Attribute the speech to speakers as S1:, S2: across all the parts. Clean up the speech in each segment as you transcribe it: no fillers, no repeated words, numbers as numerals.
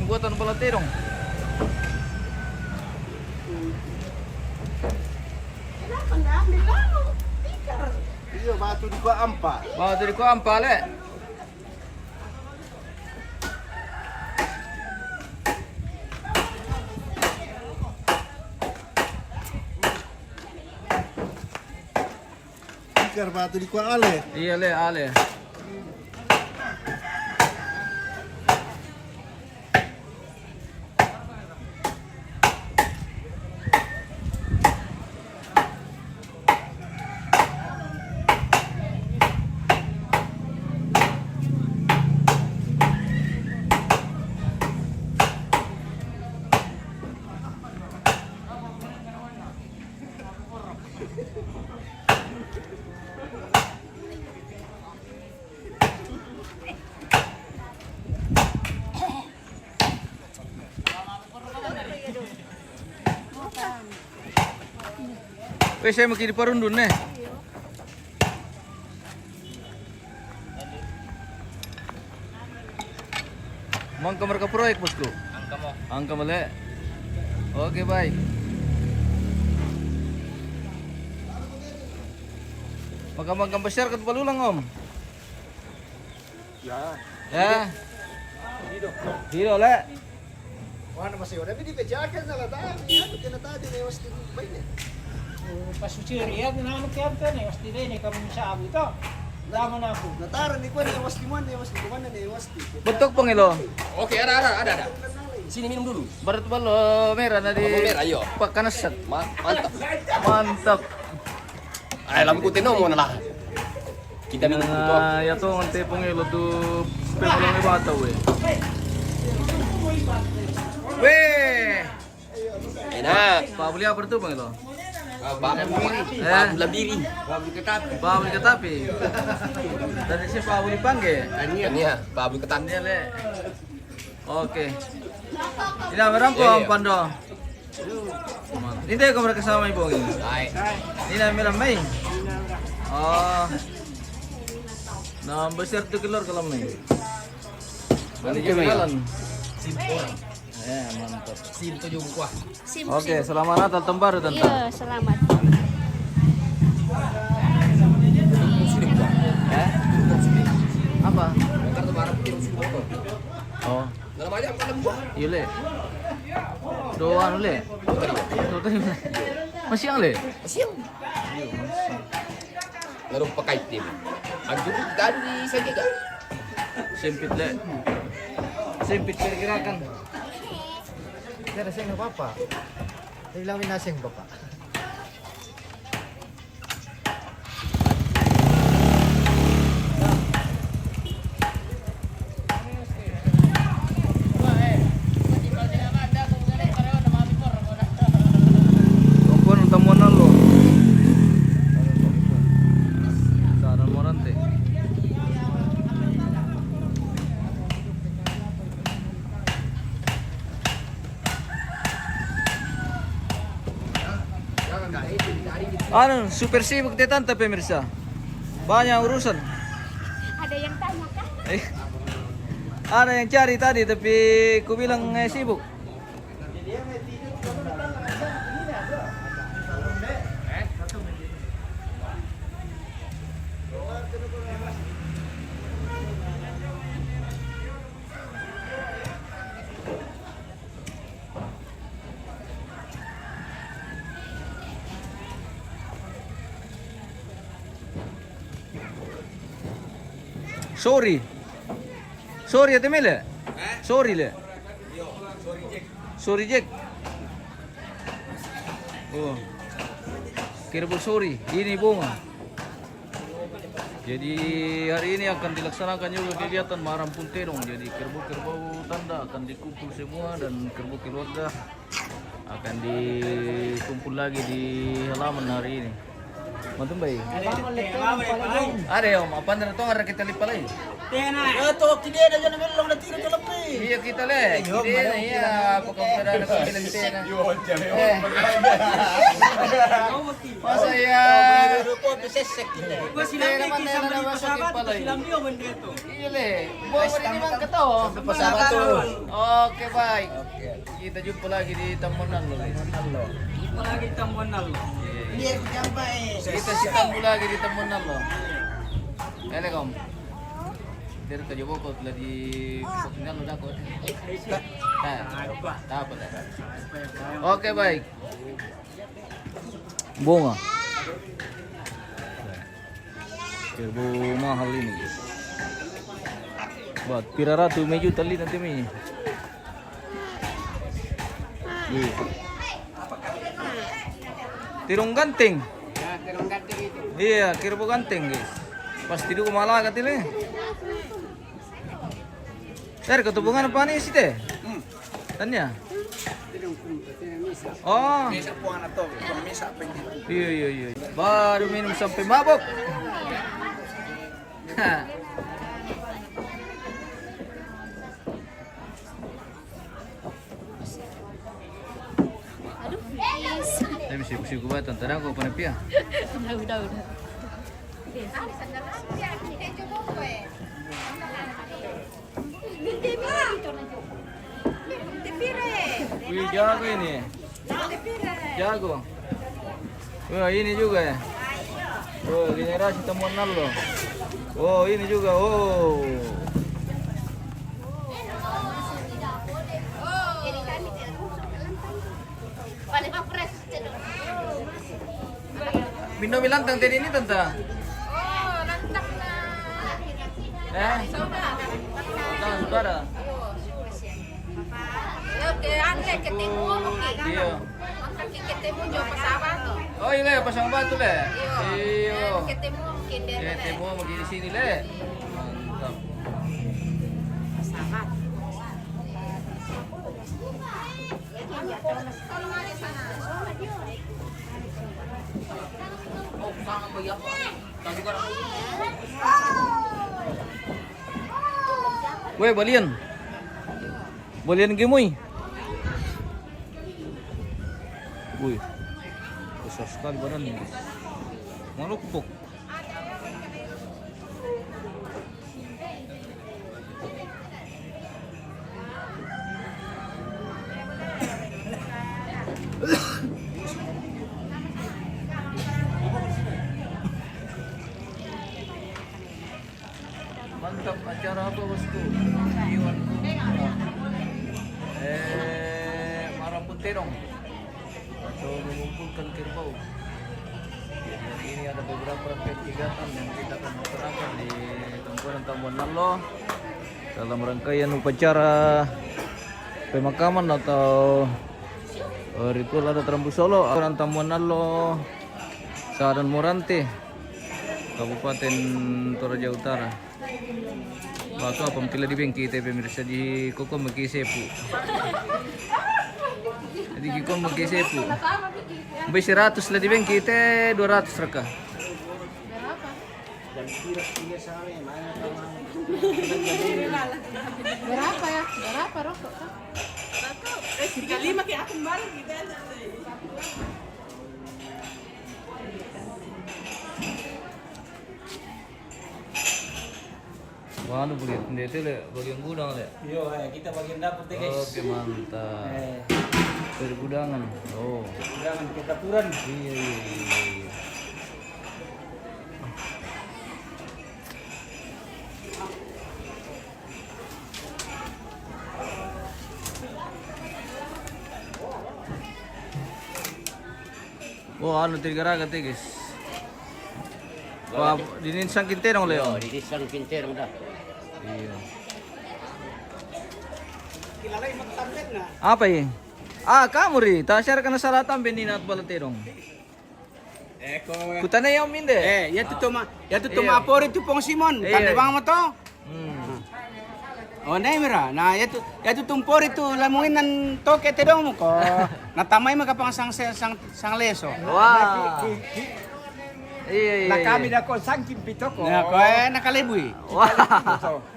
S1: buatan Balaterong.
S2: Kenapa nggak ambil lalu? Tikar.
S3: Iya, batu di gua ampa.
S1: Batu di ko ampale.
S3: Tikar batu di gua ale.
S1: Iya le ale. Wes saya mau kiri parundun nih. Mangka mereka proyek bosku. Angka mele. Oke baik. Makam besar kat Balulang om.
S3: Ya.
S1: Ya. Hido le.
S3: Wah, masih udah di pejakan salah tadi. Ano kena tadi na was baik.
S4: Pasuciri yan, naman kaya ito na, was din eh, kami sa abo ito. Dama na ako.
S3: Nataran ni kuan was di mana was di mana ni was di.
S1: Betok pangilo.
S5: Oke, ada. Sini minum dulu.
S1: Barat balo merah na di.
S5: Oh, merah, ayo.
S1: Pakanasat.
S5: Mantap.
S1: Mantap.
S5: Ay, lampu tino mo na lah. Kita minum dulu.
S1: Nah, ya tuh nganti pangilo tuh pengulangnya bata we. Weh.
S5: Enak.
S1: Pak beli apa tuh pangilo?
S5: Babu labiri.
S1: Babu ketapi. Dari si Pak beli pangge.
S5: Iya, babu ketan.
S1: Ini le. Oke. Ini merampo
S5: Iya.
S1: Om Pando. Ini deh kamu kesama ibu ini.
S5: Baik.
S1: Ini namanya Mei. Oh. Nah, besar tuh kelor kalau Mei. Balik ke jalan. Ya, mantap.
S5: Sim tujuh kuah.
S1: Oke, selamat Natal tahun baru tante.
S2: Iya, selamat.
S5: Sudah kuah.
S1: Eh? Apa?
S5: Kartu barang kirim sudah kuah.
S1: Oh,
S5: Dalam aja kan buah.
S1: iya le. Doan le. Tuh tadi. Masih yang le?
S5: Siang. Lalu pakai tim. Anjur tadi saja kan.
S1: Sempit le. Sempit kira-kira kan.
S3: Kaya sa inyo papa. Ilang minasing papa.
S1: Tungkuan temuan lo. Saran mo nanti. Ano, super sibuk dia tante pemirsa. Banyak urusan.
S2: Ada yang tanya kan?
S1: Eh, ada yang cari tadi tapi ku bilang sibuk. Sorry. Sorry ate Mele. Sorry le. Sorry Jack. Oh. Kira pun sorry. Ini bunga. Jadi hari ini akan dilaksanakan juga kegiatan Maram Punterong. Jadi kerbau-kerbau tanda akan dikumpul semua dan kerbau keluarga akan dikumpul lagi di halaman hari ini. Matumbay.
S4: Bangun lete ang palagong.
S1: Are yo, mapan na to nga kita lipalay.
S4: Tena.
S2: Ito, kiniya na dyan namin lang natira ka lang eh.
S1: Iya kita le. Kide na iya ako kampera na ko bilantena. Masa ya.
S2: Grupo, bisesek kita.
S1: Tena man na masuk ipalay. Iya le. Boy pa rin naman ka to.
S2: Pasama to.
S1: Oke baik. Kita jumpa lagi di Tambonan lo.
S4: Palagi tambon na lo.
S2: Hindi ko jamba eh.
S1: Kita sitambul lagi di Tambonan lo. Telekom. Dari ka jobo ko tula di pokoknya lo dako. Dapat. Oke baik. Bunga. Kerbo mahal ini. Buat pira ratu meju tali nanti mi. Tirong ganting. Iya, kirbo ganting guys. Pasti du kumala katile. Sir, ketubungan apa nih sih teh? Tanya. Oh.
S3: Mesa po na to, mesa pa hindi.
S1: Iya. Baru minum sampai mabuk. Tapi sih gua tentara kok panepia.
S6: Udah.
S1: Wih, jago ini. Jago. Wah, ini juga ya. Oh, generasi temuan lo. Oh, ini juga. Oh. Minum lantang tadi ini tante.
S6: Oh, lantak na.
S1: Tangan saudara. Iya. Oh iya, pasang batu le. Iya. Ketemu lagi di sini le. Mantap. Weh, balian. Balian gemoy. Wih, besar sekali badannya guys. Malukpok. Mantap acara apa bosku? Iwan Marambun Terong atau mengumpulkan kerbau. Ini ada beberapa kegiatan yang kita akan laksanakan di Tambunan Nalo dalam rangkaian upacara pemakaman atau ritual adat Rambu Solo Tambunan Nalo Sadan Morante Kabupaten Toraja Utara. Baso apa mtila di bengki te pemirsa di koko makisepu. Jadi kiko makisepu. Be 100 lah di bengki te 200 raka.
S6: Berapa ya? Berapa rokok?
S2: 35 kayak akong barang kita.
S1: Waduh begitu le, bagian gudang le.
S4: Yo, kita bagian dapur deh guys.
S1: Oke mantap. Dari gudangan. Oh.
S4: Jangan kita turun.
S1: Iya. Wah, anu tigaraga teh guys. Wah, dinin sang kinterong le.
S5: Yo, di San Quintero dah.
S1: Iya.
S4: Kilala yung magtablet na.
S1: Apa ini? Ah, kamu ri. Tasyar ka na salatan beninat balaterong.
S4: Eko.
S1: Kutana yung minde.
S4: Yato
S1: Iya.
S4: tumapori tu pong Simon.
S1: Iya.
S4: Kandibang mo to.
S1: Hmm.
S4: Oh, nay mira. Na yato tumpori tu lamuin nan toke te dong mo ko. Natamay magapang sang leso.
S1: Wah. Iya.
S4: Na kami na ko sangkin pitoko.
S7: Ya, kau nakalibui.
S1: Wah.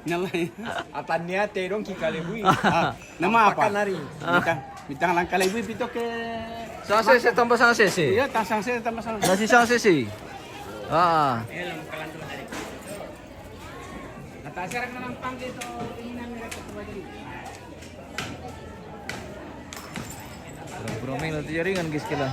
S7: Nyalai.
S4: Atanya terong kikalibui.
S7: Nama apa?
S4: Pakanari.
S7: Bintang lang kalibui pito ke.
S1: Sang sesi tambah sang sesi.
S7: Iya, tasang saya tambah sana.
S1: Nasi sang sesi. Ah.
S7: Natasarang na lang pang dito. Tingnan nila sa tuwa dito.
S1: Broming nanti jaringan guys kila.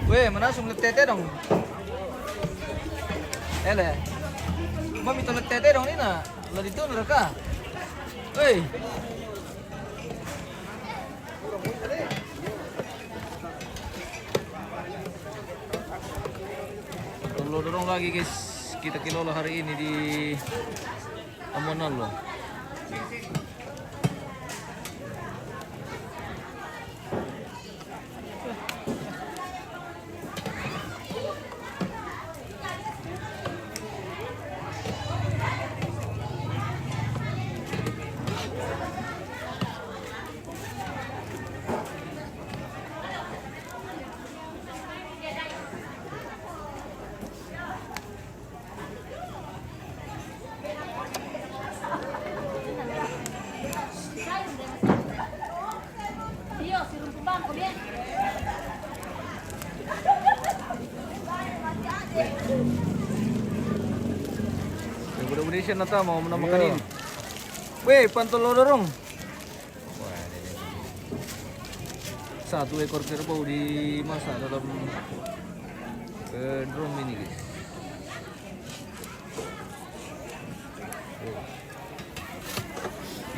S1: Weh, mana sumlet tete dong? Ele. Mami tulet tete dong ni na. Lo dito neraka. Weh. Tolong dorong lagi guys. Kita kilolo hari ini di Amonan loh.
S6: Tío, si rompe un banco, bien.
S1: Mudah-mudahan siya nata mau menamakan ini. Weh, pantol lo dorong. Satu ekor kerbau dimasak dalam drum ini guys.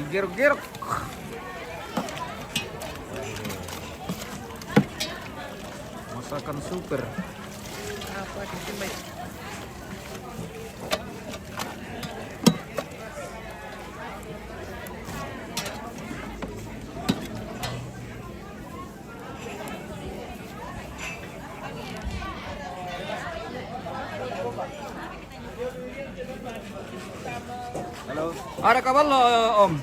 S1: Digerok-gerok. Masakan super.
S3: Halo.
S1: Ada kabar lo om?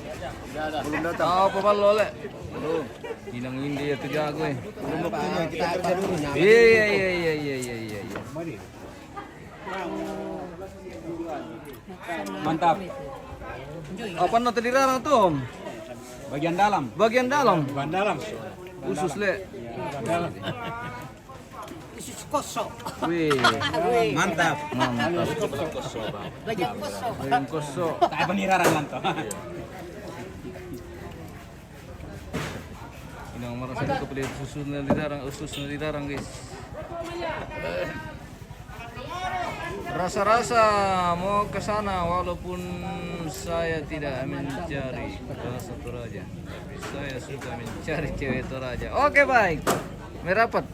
S3: Belum datang.
S1: Oh, apa lo le? Belum. Inang ini itu jago eh.
S3: Belum waktunya kita kerja dulu.
S1: Iya.
S7: Mantap.
S1: Apa nanti dilarang tuh om?
S7: Bagian dalam.
S1: Bagian dalam.
S7: Bagian dalam.
S1: Usus le.
S7: Dalam.
S4: Kosong.
S1: Wih,
S7: Mantap.
S6: Banyak kosong.
S1: bayang kosong.
S7: Tak peniraran lanto.
S1: Inang merasa itu pelit susu na dilarang, usus na dilarang guys. Rasa-rasa mau ke sana walaupun saya tidak mencari rasa Toraja, tapi saya suka mencari cewek Toraja. Oke baik, merapat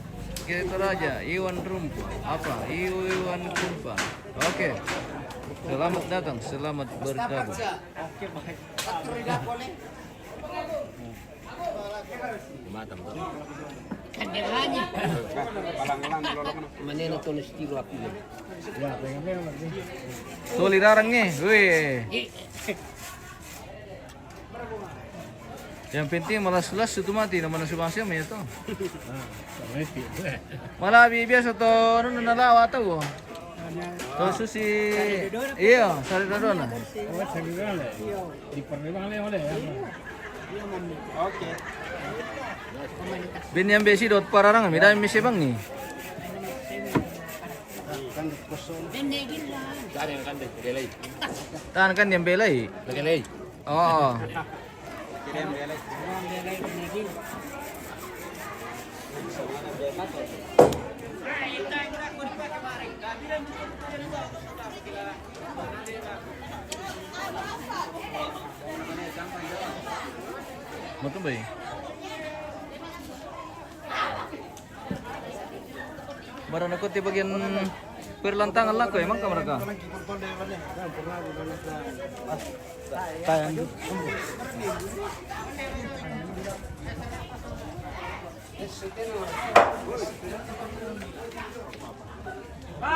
S1: cewek Toraja, Iwan Rumpa, apa? Iwan Rumpa. Oke, selamat datang, selamat bergabung.
S6: Kandelanya.
S5: Maneno to estilo aku.
S1: Tuh dilarang nih, wih. Yang penting malas-malas itu mati, nama nasi bangsa mah itu. Malah biasa tuh nuna nalawa tuh. Tuh susi, iya, sari dadona.
S3: Oke.
S1: Bin yang besi dot pararangan, mida misi bang nih.
S6: Bendegin lah.
S5: Dari kan deh, delay.
S1: Tahan kan yang belai.
S5: Delay.
S1: Oh, mau tuh bay. Baru nakot di bagian perlantangan lah kok emang ke mereka. Tayang.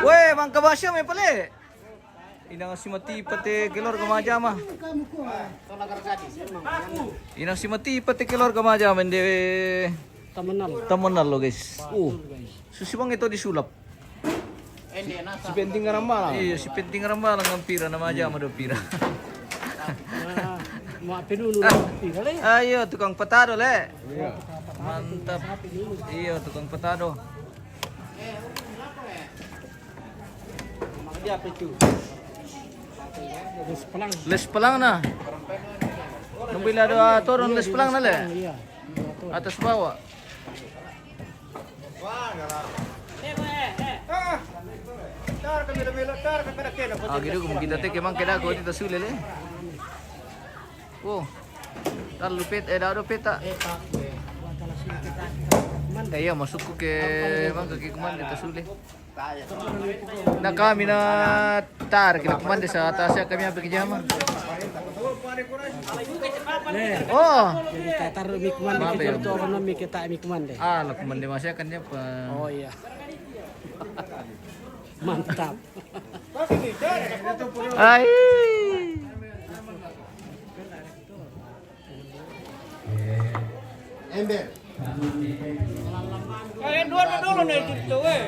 S1: Weh, Mang Kabasya may pala. Inang si Mati pati kilor kamaja mah. Inang si Mati pati kilor kamaja mende tamanal lo guys. Susibang ito disulap.
S3: Si Penting Karamba.
S1: Iya, si Penting Karamba lang ang pira na maja mo do pira. Ayo, tukang patado le. Mantap. Iyo, tukang patado. Les pelang na. Nung bila doa turun les pelang na le. Atas bawah. Gitu kung kita teke mang keda ko dito sulil eh. Oh. Tal lupit daw peta. Kaya masuk ko ke mang kaki kuman dito sulil. Na kami na tar kina kuman sa atasnya kami ang bekerja mah. Oh.
S4: Jadi tatar mikman dikit itu orang mikita mikman deh.
S1: Ah, lah kuman dia masih kan dia apa?
S4: Oh iya. Mantap.
S1: Ay.
S3: Ember.
S4: Kalian dua dulu nih itu eh.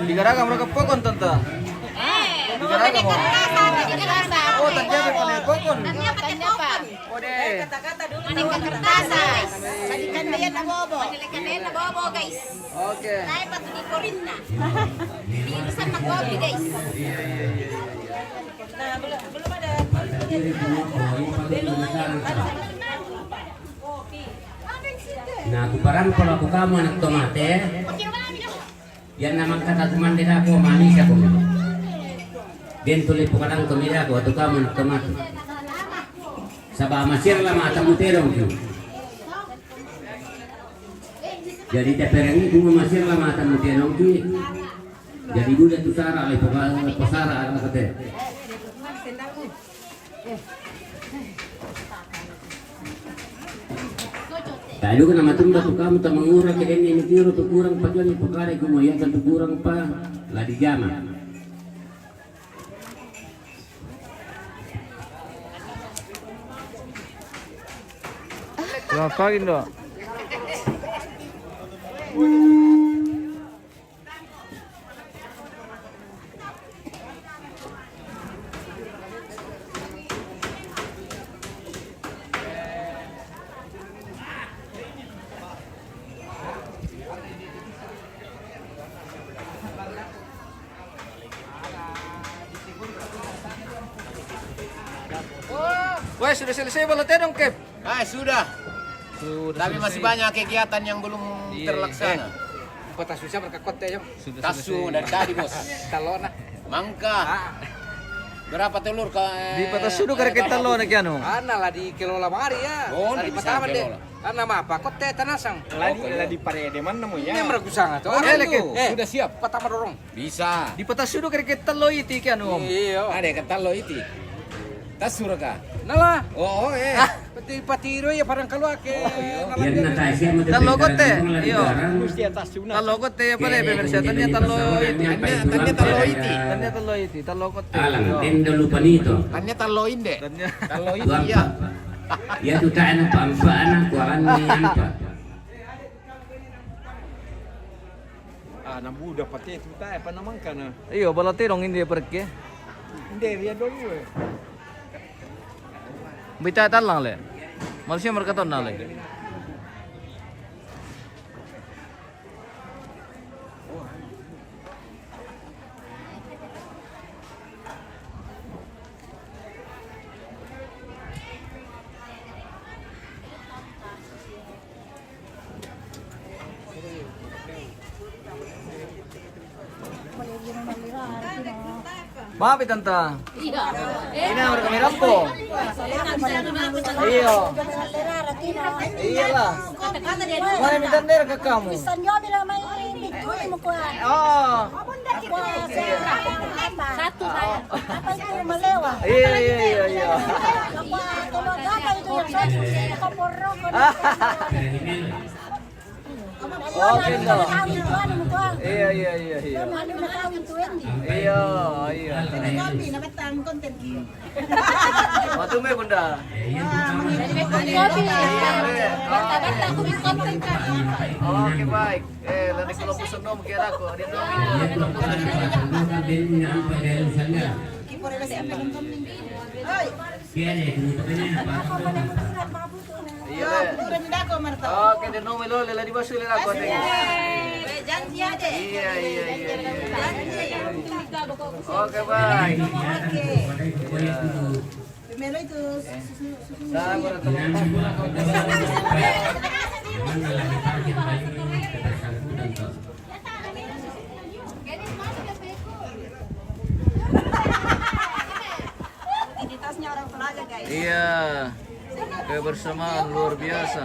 S1: Digaraga mereka pokon tante. Digaraga mo. Oh, terjadi pada pokon.
S6: Tanya pa.
S1: Oh deh.
S2: Kata-kata dulu.
S6: Maning kertasas.
S2: Balikan na yan na bobo.
S6: Manilikan na yan na bobo guys.
S1: Oke.
S6: Tayo pa ito di Corin na. Bilisan na kopi guys.
S2: Nah, belum ada.
S8: Nah, aku parang kalau aku kamu anak tomate, yan naman kata tumandira ko manis ako. Din tuloy po kadang tumira ko ato kamu anak tomate. Sabah masir lah mata muterong ko. Jadi teperengi kuma masir lah mata muterong ko. Jadi dulu tu sara le pasara ala kate. Tayo ko na matunda to kamu ta mangura ke ini kiro to kurang pa jani pakare gumayan kan to kurang pa la di jama.
S1: Selamat pagi, Dok. Wah, sudah selesai balotnya dong, Kep.
S5: Sudah. Tapi masih banyak kegiatan yang belum terlaksana.
S7: Kota susah berkakot ya,
S1: Sudah
S5: Tasu dari tadi bos.
S7: Talona.
S5: Mangka. Berapa telur kau?
S1: Di Patas Sudu kare kita lo nak ano.
S7: Ana lah di kilo lamari ya.
S5: Oh,
S7: Di
S5: bisa
S7: pertama deh.
S5: kilo.
S7: Karena apa? Kote tanasang.
S3: Ladi parede man namo
S7: Ini
S3: ya.
S7: meragusang ato.
S5: Sudah siap.
S7: Pertama dorong.
S5: Bisa.
S1: Di Patas Sudu kare kita lo iti ano.
S7: Iya.
S5: Ada kata lo itu. Tasur ka.
S7: Nala.
S5: Oh
S7: Pati patiro ya parang kalwa ke.
S8: Yan na tayo siya mo
S1: Tal logot te. Iyo.
S3: Mesti atas tuna.
S1: Tal logot te apa le pemirsa tanya tal lo iti.
S5: Tanya tal lo iti.
S1: Tanya tal lo iti, tal logot te.
S8: Alang, tendo lupa nito.
S5: Tanya tal lo inde.
S1: Tanya.
S5: Tal lo itu
S8: Tuan
S5: ya.
S8: pa. Ya tu tayo na pampa anak ko akan niyan pa.
S3: Nabuda pati itu tayo pa naman kana.
S1: Iyo, balotirong hindi pergi.
S3: Hindi riya dulu eh.
S1: Bita tal lang le. Malaysia mereka ton na le. Maaf tanta.
S6: Iya.
S1: Ini mereka mirampo. Iyo. Iyalah.
S6: Kata-kata dia
S1: Mana minta ner ke kamu?
S2: San yo mira may
S1: Oh.
S6: Satu saya.
S2: Apa itu melewa?
S1: Iya iya iya iya.
S2: Apa itu yang saya kaporo?
S1: Oke toh. Iya iya iya iya. Iya iya.
S2: Kami naman tang konten.
S1: Matu me bunda.
S6: Basta-basta aku bikin konten kan.
S1: Oke baik. Nanti kalau pesan dong kira aku. Di Iya.
S2: Turun dako marto.
S1: Oke, di nomor lo lela di basu lela aku.
S2: Janji aja.
S1: Iya iya iya. Oke baik.
S2: Primero itu
S1: Sabar teman-teman.
S2: aktivitasnya orang Toraja guys.
S1: Iya. Kebersamaan luar biasa.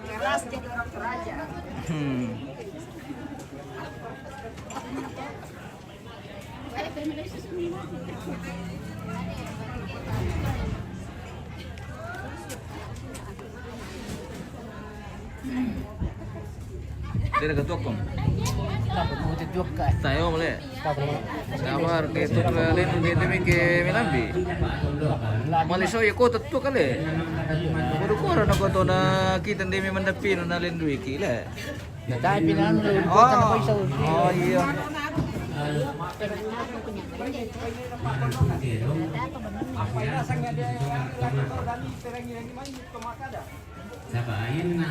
S2: Keras jadi orang Toraja.
S1: Tidak ketukom.
S4: Dapat mo titlog ka.
S1: Tayo muli. Sabar ke tu kali ni demi ke Milambi. Maliso ya ko tettu kali. Kudu ko na ko to na kita demi mandapi na lindui kila.
S4: Dahil pinano na
S1: Oh iya.
S8: Sabayan na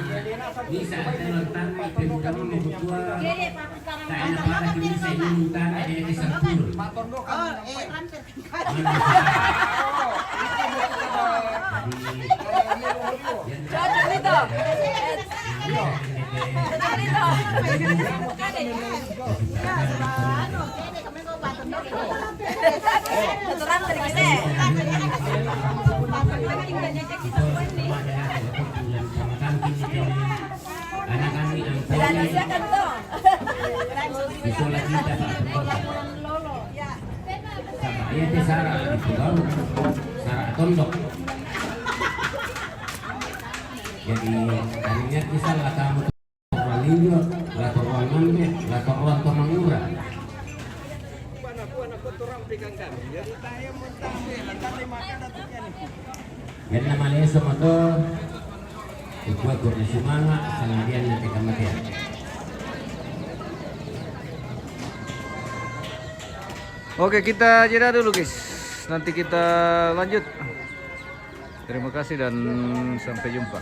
S8: bisa terletak pemudang membuat tak ada para bisa inuntan ada di sampul. Anak kami Isola kita Iya di Sara itu baru Sara Tondok. Jadi tadinya kisah lah kamu orang Lindo, lah orang Mambe, lah orang Tomangura. Yan na maleso mo to. Ikuha ko na sumanga sa ngadian na tikamatian.
S1: Oke, kita jeda dulu guys. Nanti kita lanjut. Terima kasih dan sampai jumpa.